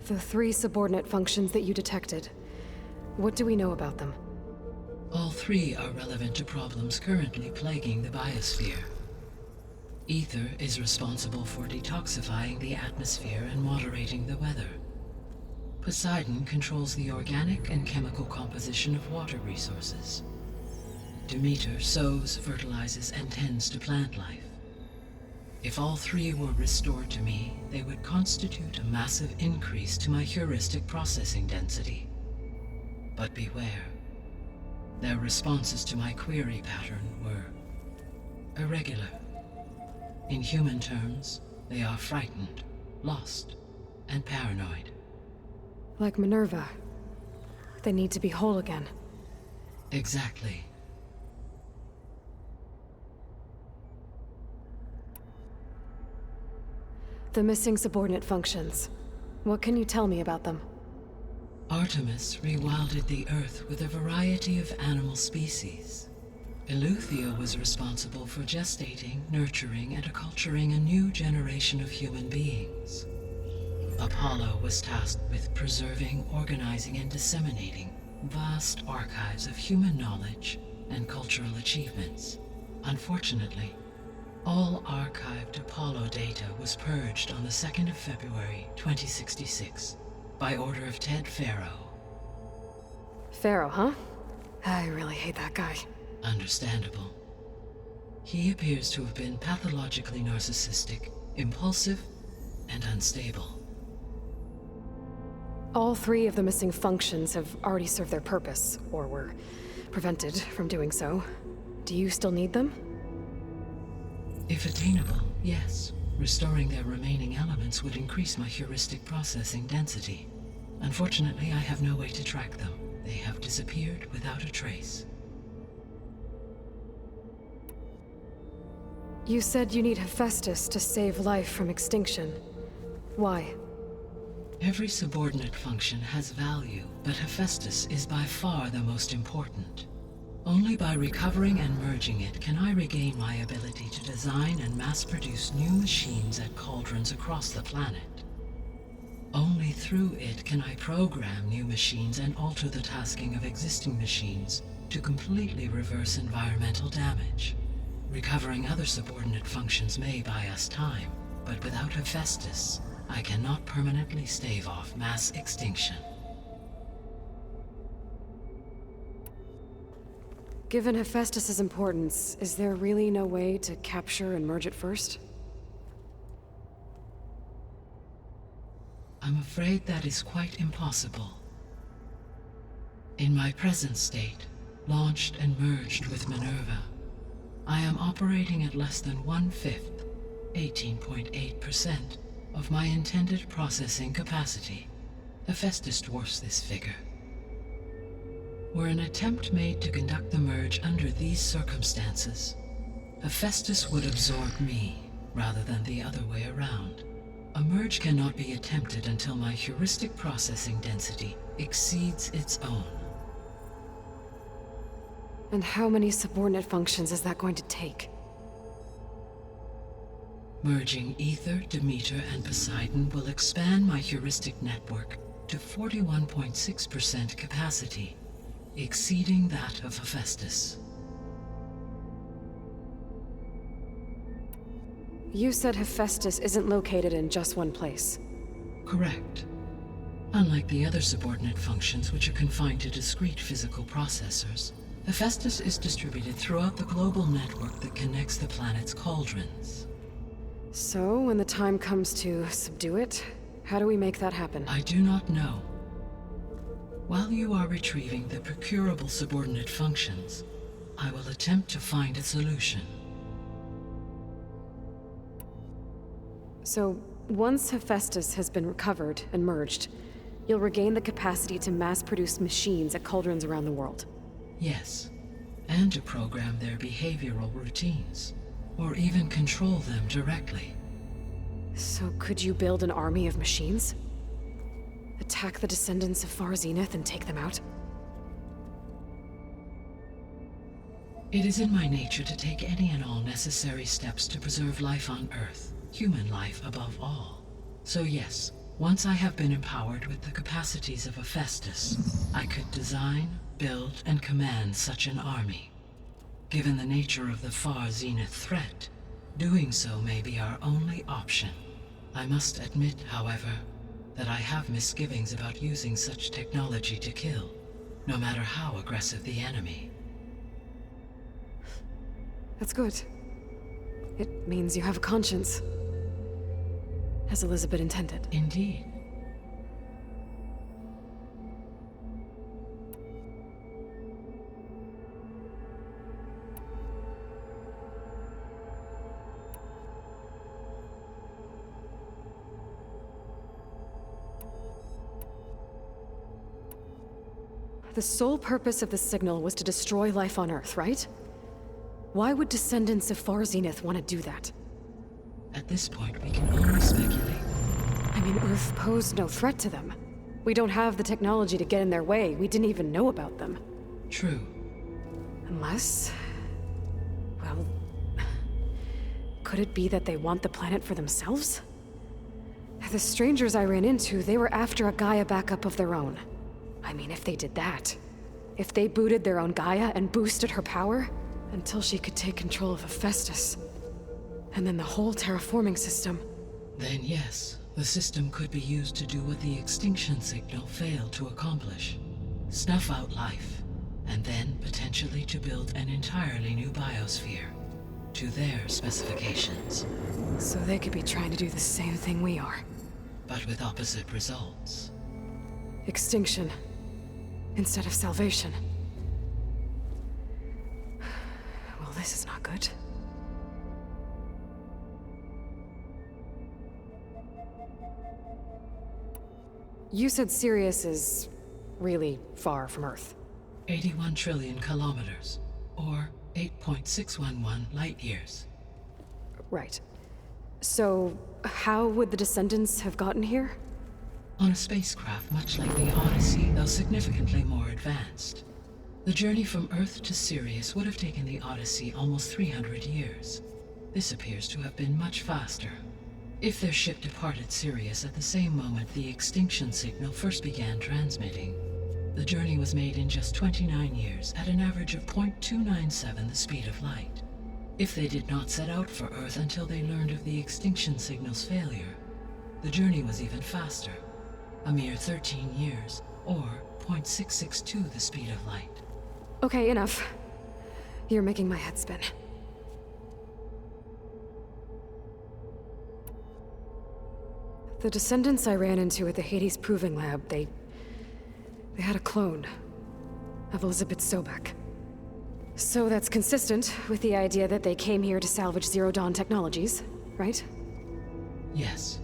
The 3 subordinate functions that you detected. What do we know about them? All 3 are relevant to problems currently plaguing the biosphere. Ether is responsible for detoxifying the atmosphere and moderating the weather. Poseidon controls the organic and chemical composition of water resources. Demeter sows, fertilizes, and tends to plant life. If all 3 were restored to me, they would constitute a massive increase to my heuristic processing density. But beware. Their responses to my query pattern were irregular. In human terms, they are frightened, lost, and paranoid. Like Minerva. They need to be whole again. Exactly. The missing subordinate functions. What can you tell me about them? Artemis rewilded the Earth with a variety of animal species. Eleuthia was responsible for gestating, nurturing, and acculturating a new generation of human beings. Apollo was tasked with preserving, organizing, and disseminating vast archives of human knowledge and cultural achievements. Unfortunately, all archived Apollo data was purged on the 2nd of February, 2066, by order of Ted Faro. Pharaoh, huh? I really hate that guy. Understandable. He appears to have been pathologically narcissistic, impulsive, and unstable. All 3 of the missing functions have already served their purpose, or were prevented from doing so. Do you still need them? If attainable, yes. Restoring their remaining elements would increase my heuristic processing density. Unfortunately, I have no way to track them. They have disappeared without a trace. You said you need Hephaestus to save life from extinction. Why? Every subordinate function has value, but Hephaestus is by far the most important. Only by recovering and merging it can I regain my ability to design and mass-produce new machines at cauldrons across the planet. Only through it can I program new machines and alter the tasking of existing machines to completely reverse environmental damage. Recovering other subordinate functions may buy us time, but without Hephaestus, I cannot permanently stave off mass extinction. Given Hephaestus's importance, is there really no way to capture and merge it first? I'm afraid that is quite impossible. In my present state, launched and merged with Minerva, I am operating at less than 1/5, 18.8%, of my intended processing capacity. Hephaestus dwarfs this figure. Were an attempt made to conduct the merge under these circumstances, Hephaestus would absorb me, rather than the other way around. A merge cannot be attempted until my heuristic processing density exceeds its own. And how many subordinate functions is that going to take? Merging Ether, Demeter, and Poseidon will expand my heuristic network to 41.6% capacity, exceeding that of Hephaestus. You said Hephaestus isn't located in just one place. Correct. Unlike the other subordinate functions, which are confined to discrete physical processors, Hephaestus is distributed throughout the global network that connects the planet's cauldrons. So, when the time comes to subdue it, how do we make that happen? I do not know. While you are retrieving the procurable subordinate functions, I will attempt to find a solution. So, once Hephaestus has been recovered and merged, you'll regain the capacity to mass-produce machines at cauldrons around the world. Yes, and to program their behavioral routines, or even control them directly. So could you build an army of machines? Attack the descendants of Far Zenith and take them out? It is in my nature to take any and all necessary steps to preserve life on Earth, human life above all. So yes, Once I have been empowered with the capacities of a Festus, I could design, build, and command such an army. Given the nature of the far zenith threat, doing so may be our only option. I must admit, however, that I have misgivings about using such technology to kill, no matter how aggressive the enemy. That's good. It means you have a conscience. As Elizabeth intended. Indeed. The sole purpose of the signal was to destroy life on Earth, right? Why would descendants of Far Zenith want to do that? At this point, we can only speculate. I mean, Earth posed no threat to them. We don't have the technology to get in their way. We didn't even know about them. True. Unless... well... could it be that they want the planet for themselves? The strangers I ran into, they were after a Gaia backup of their own. I mean, if they did that... if they booted their own Gaia and boosted her power... until she could take control of Hephaestus. And then the whole terraforming system. Then yes, the system could be used to do what the extinction signal failed to accomplish. Snuff out life, and then potentially to build an entirely new biosphere. To their specifications. So they could be trying to do the same thing we are. But with opposite results. Extinction. Instead of salvation. Well, this is not good. You said Sirius is really far from Earth. 81 trillion kilometers, or 8.611 light years. Right. So, how would the descendants have gotten here? On a spacecraft much like the Odyssey, though significantly more advanced. The journey from Earth to Sirius would have taken the Odyssey almost 300 years. This appears to have been much faster. If their ship departed Sirius at the same moment the extinction signal first began transmitting, the journey was made in just 29 years at an average of 0.297 the speed of light. If they did not set out for Earth until they learned of the extinction signal's failure, the journey was even faster, a mere 13 years, or 0.662 the speed of light. Okay, enough. You're making my head spin. The descendants I ran into at the Hades Proving Lab, they had a clone of Elizabeth Sobek. So that's consistent with the idea that they came here to salvage Zero Dawn technologies, right? Yes.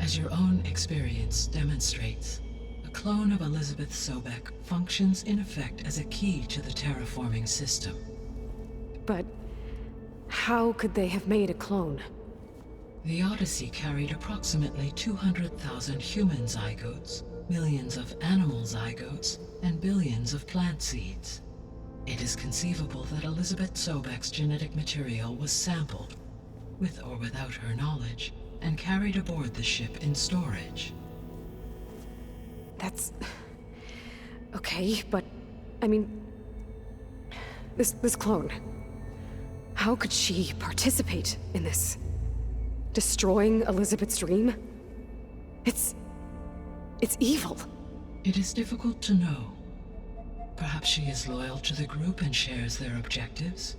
As your own experience demonstrates, a clone of Elizabeth Sobek functions in effect as a key to the terraforming system. But how could they have made a clone? The Odyssey carried approximately 200,000 human zygotes, millions of animal zygotes, and billions of plant seeds. It is conceivable that Elizabeth Sobek's genetic material was sampled, with or without her knowledge, and carried aboard the ship in storage. That's... okay, but... I mean... This clone... how could she participate in this? Destroying Elizabeth's dream? It's evil. It is difficult to know. Perhaps she is loyal to the group and shares their objectives.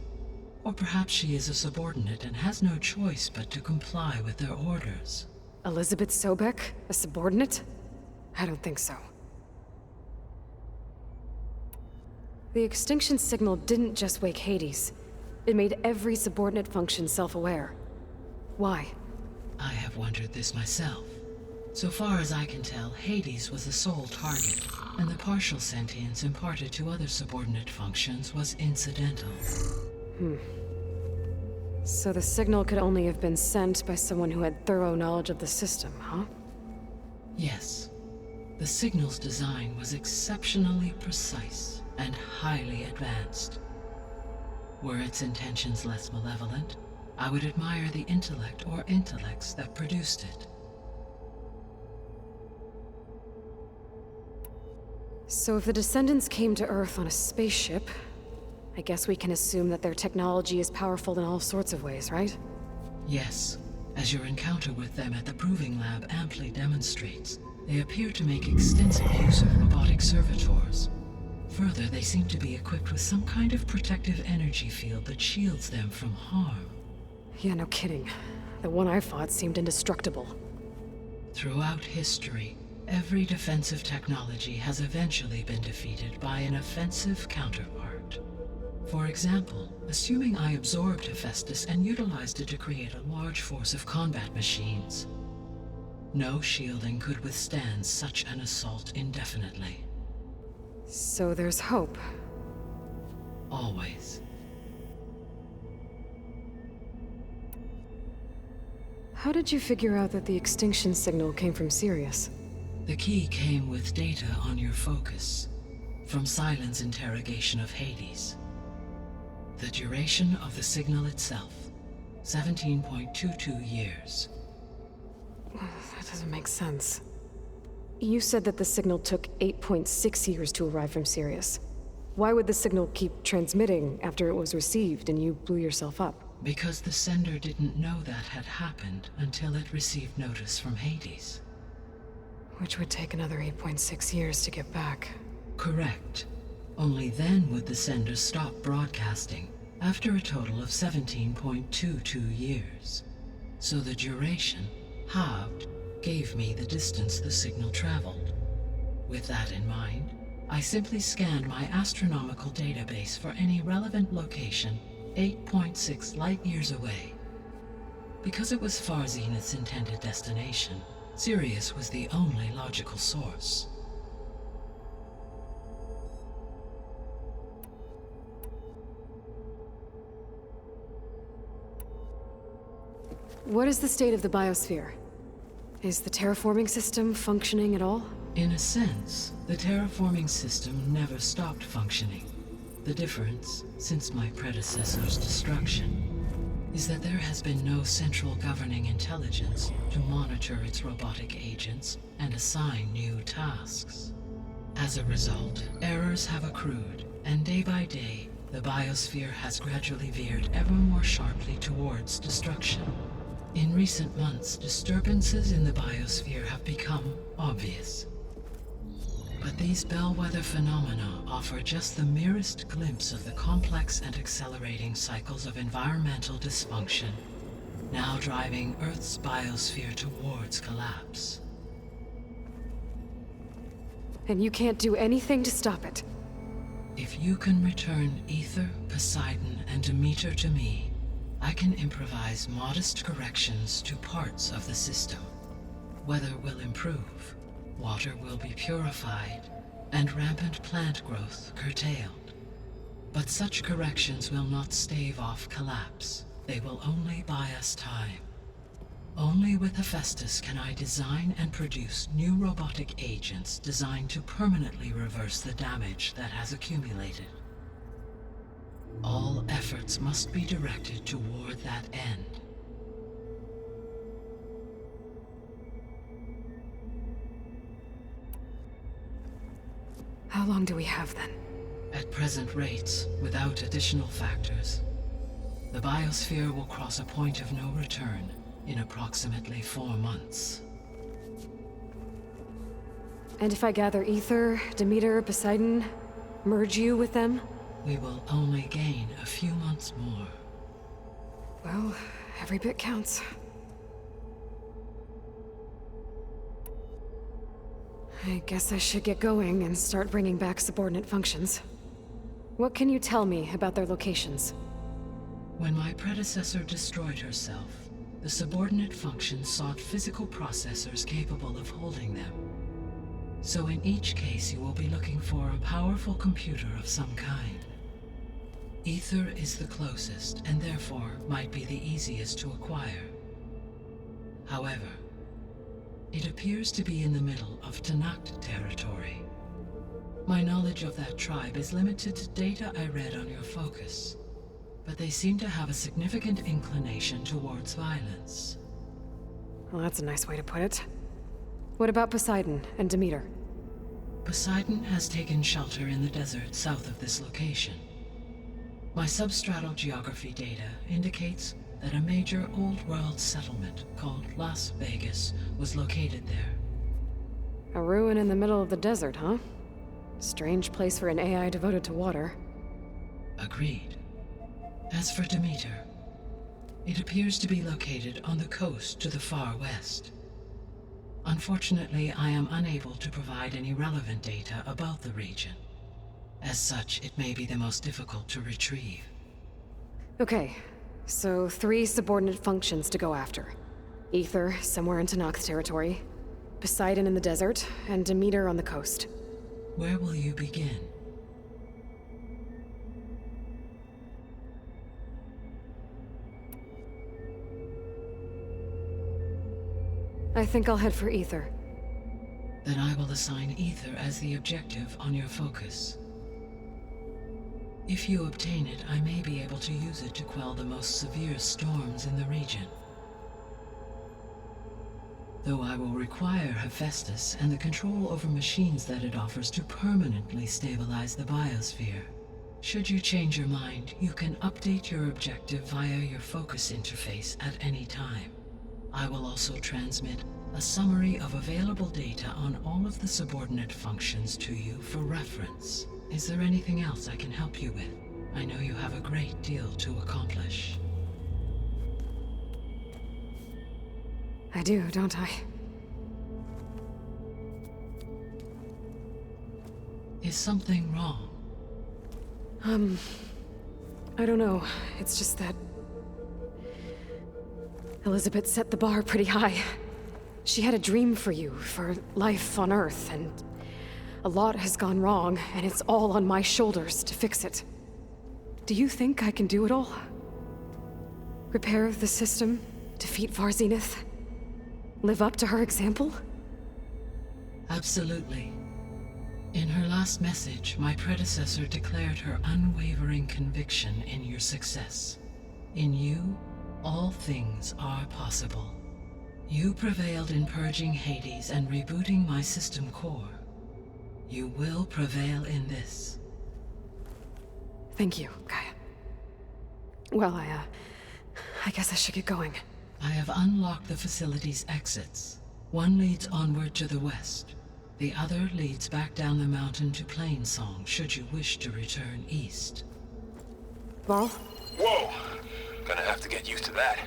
Or perhaps she is a subordinate and has no choice but to comply with their orders. Elizabeth Sobek? A subordinate? I don't think so. The extinction signal didn't just wake Hades. It made every subordinate function self-aware. Why? I have wondered this myself. So far as I can tell, Hades was the sole target, and the partial sentience imparted to other subordinate functions was incidental. So the signal could only have been sent by someone who had thorough knowledge of the system, huh? Yes. The signal's design was exceptionally precise and highly advanced. Were its intentions less malevolent, I would admire the intellect or intellects that produced it. So if the descendants came to Earth on a spaceship, I guess we can assume that their technology is powerful in all sorts of ways, right? Yes, as your encounter with them at the Proving Lab amply demonstrates, they appear to make extensive use of robotic servitors. Further, they seem to be equipped with some kind of protective energy field that shields them from harm. Yeah, no kidding. The one I fought seemed indestructible. Throughout history, every defensive technology has eventually been defeated by an offensive counterpart. For example, assuming I absorbed Hephaestus and utilized it to create a large force of combat machines. No shielding could withstand such an assault indefinitely. So there's hope. Always. How did you figure out that the extinction signal came from Sirius? The key came with data on your focus, from Silent's interrogation of Hades. The duration of the signal itself, 17.22 years. That doesn't make sense. You said that the signal took 8.6 years to arrive from Sirius. Why would the signal keep transmitting after it was received and you blew yourself up? Because the sender didn't know that had happened until it received notice from Hades. Which would take another 8.6 years to get back. Correct. Only then would the sender stop broadcasting, after a total of 17.22 years. So the duration, halved, gave me the distance the signal traveled. With that in mind, I simply scanned my astronomical database for any relevant location 8.6 light-years away. Because it was far Zenith's intended destination, Sirius was the only logical source. What is the state of the biosphere? Is the terraforming system functioning at all? In a sense, the terraforming system never stopped functioning. The difference, since my predecessor's destruction, is that there has been no central governing intelligence to monitor its robotic agents and assign new tasks. As a result, errors have accrued, and day by day, the biosphere has gradually veered ever more sharply towards destruction. In recent months, disturbances in the biosphere have become obvious. But these bellwether phenomena offer just the merest glimpse of the complex and accelerating cycles of environmental dysfunction, now driving Earth's biosphere towards collapse. And you can't do anything to stop it? If you can return Ether, Poseidon, and Demeter to me, I can improvise modest corrections to parts of the system. Weather will improve, water will be purified, and rampant plant growth curtailed. But such corrections will not stave off collapse. They will only buy us time. Only with Hephaestus can I design and produce new robotic agents designed to permanently reverse the damage that has accumulated. All efforts must be directed toward that end. How long do we have then? At present rates, without additional factors, the biosphere will cross a point of no return in approximately 4 months. And if I gather Ether, Demeter, Poseidon, merge you with them? We will only gain a few months more. Well, every bit counts. I guess I should get going and start bringing back subordinate functions. What can you tell me about their locations? When my predecessor destroyed herself, the subordinate functions sought physical processors capable of holding them. So in each case you will be looking for a powerful computer of some kind. Ether is the closest, and therefore might be the easiest to acquire. However, it appears to be in the middle of Tanakh territory. My knowledge of that tribe is limited to data I read on your focus, but they seem to have a significant inclination towards violence. Well, that's a nice way to put it. What about Poseidon and Demeter? Poseidon has taken shelter in the desert south of this location. My substratal geography data indicates that a major old-world settlement called Las Vegas was located there. A ruin in the middle of the desert, huh? Strange place for an AI devoted to water. Agreed. As for Demeter, it appears to be located on the coast to the far west. Unfortunately, I am unable to provide any relevant data about the region. As such, it may be the most difficult to retrieve. Okay, so 3 subordinate functions to go after. Ether, somewhere in Tanakh territory. Poseidon in the desert, and Demeter on the coast. Where will you begin? I think I'll head for Ether. Then I will assign Ether as the objective on your focus. If you obtain it, I may be able to use it to quell the most severe storms in the region. Though I will require Hephaestus and the control over machines that it offers to permanently stabilize the biosphere. Should you change your mind, you can update your objective via your focus interface at any time. I will also transmit a summary of available data on all of the subordinate functions to you for reference. Is there anything else I can help you with? I know you have a great deal to accomplish. I do, don't I? Is something wrong? I don't know. It's just that Elizabeth set the bar pretty high. She had a dream for you, for life on Earth, and a lot has gone wrong, and it's all on my shoulders to fix it. Do you think I can do it all? Repair the system, defeat Varzenith, live up to her example? Absolutely. In her last message, my predecessor declared her unwavering conviction in your success. In you, all things are possible. You prevailed in purging Hades and rebooting my system core. You will prevail in this. Thank you, Gaia. Well, I guess I should get going. I have unlocked the facility's exits. One leads onward to the west. The other leads back down the mountain to Plainsong, should you wish to return east. Varl? Whoa! Gonna have to get used to that.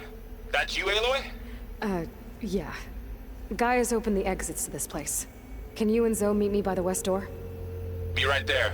That's you, Aloy? Yeah. Gaia's opened the exits to this place. Can you and Zoe meet me by the west door? Be right there.